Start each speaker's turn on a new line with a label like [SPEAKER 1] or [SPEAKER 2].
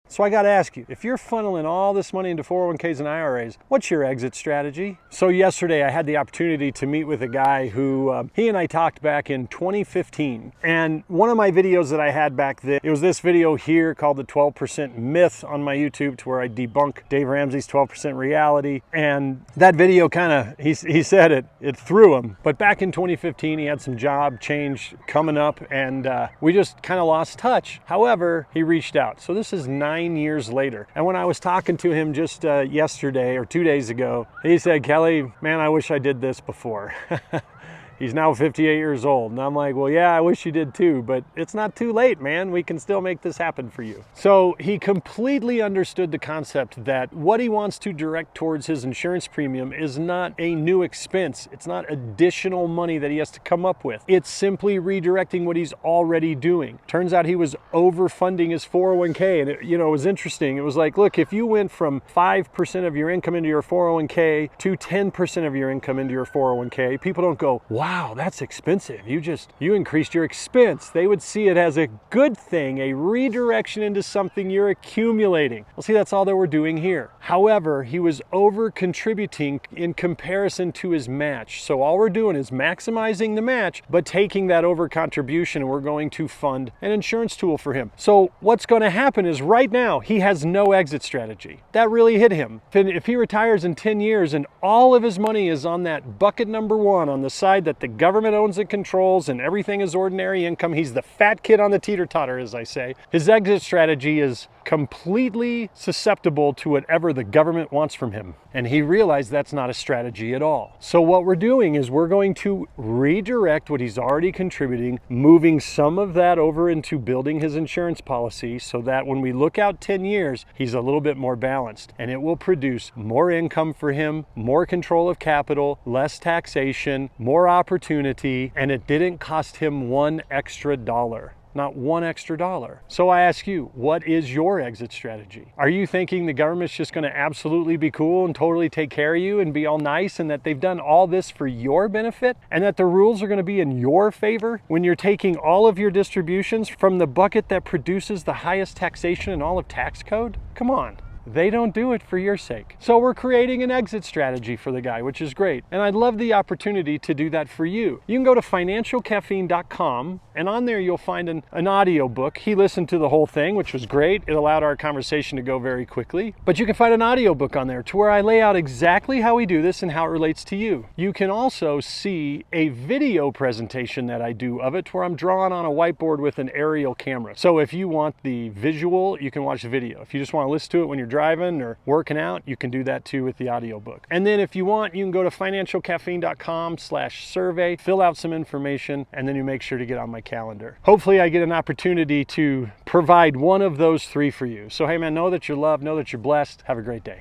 [SPEAKER 1] So I got to ask you, if you're funneling all this money into 401ks and IRAs, what's your exit strategy? So yesterday I had the opportunity to meet with a guy who, he and I talked back in 2015. And one of my videos that I had back then, it was this video here called the 12% myth on my YouTube, to where I debunk Dave Ramsey's 12% reality. And that video kind of, he said it threw him. But back in 2015, he had some job change coming up, and we just kind of lost touch. However, he reached out. So this is 9 years later. And when I was talking to him just yesterday or 2 days ago, he said, Kelly, man, I wish I did this before. He's now 58 years old. And I'm like, well, yeah, I wish you did too, but it's not too late, man. We can still make this happen for you. So he completely understood the concept that what he wants to direct towards his insurance premium is not a new expense. It's not additional money that he has to come up with. It's simply redirecting what he's already doing. Turns out he was overfunding his 401k. And it was interesting. It was like, look, if you went from 5% of your income into your 401k to 10% of your income into your 401k, people don't go, wow, that's expensive. You increased your expense. They would see it as a good thing, a redirection into something you're accumulating. Well, see, that's all that we're doing here. However, he was over contributing in comparison to his match. So all we're doing is maximizing the match, but taking that over contribution, and we're going to fund an insurance tool for him. So what's going to happen is right now, he has no exit strategy. That really hit him. If he retires in 10 years and all of his money is on that bucket number 1 on the side that the government owns and controls, and everything is ordinary income, he's the fat kid on the teeter-totter, as I say. His exit strategy is completely susceptible to whatever the government wants from him. And he realized that's not a strategy at all. So what we're doing is we're going to redirect what he's already contributing, moving some of that over into building his insurance policy, so that when we look out 10 years, he's a little bit more balanced, and it will produce more income for him, more control of capital, less taxation, more opportunity, and it didn't cost him $1 extra. Not $1 extra. So I ask you, what is your exit strategy? Are you thinking the government's just going to absolutely be cool and totally take care of you and be all nice, and that they've done all this for your benefit, and that the rules are going to be in your favor when you're taking all of your distributions from the bucket that produces the highest taxation in all of tax code? Come on. They don't do it for your sake. So we're creating an exit strategy for the guy, which is great. And I'd love the opportunity to do that for you. You can go to financialcaffeine.com, and on there you'll find an audio book. He listened to the whole thing, which was great. It allowed our conversation to go very quickly. But you can find an audio book on there to where I lay out exactly how we do this and how it relates to you. You can also see a video presentation that I do of it, where I'm drawing on a whiteboard with an aerial camera. So if you want the visual, you can watch the video. If you just want to listen to it when you're driving or working out, you can do that too with the audiobook. And then if you want, you can go to financialcaffeine.com/survey, fill out some information, and then you make sure to get on my calendar. Hopefully I get an opportunity to provide one of those 3 for you. So hey man, know that you're loved, know that you're blessed. Have a great day.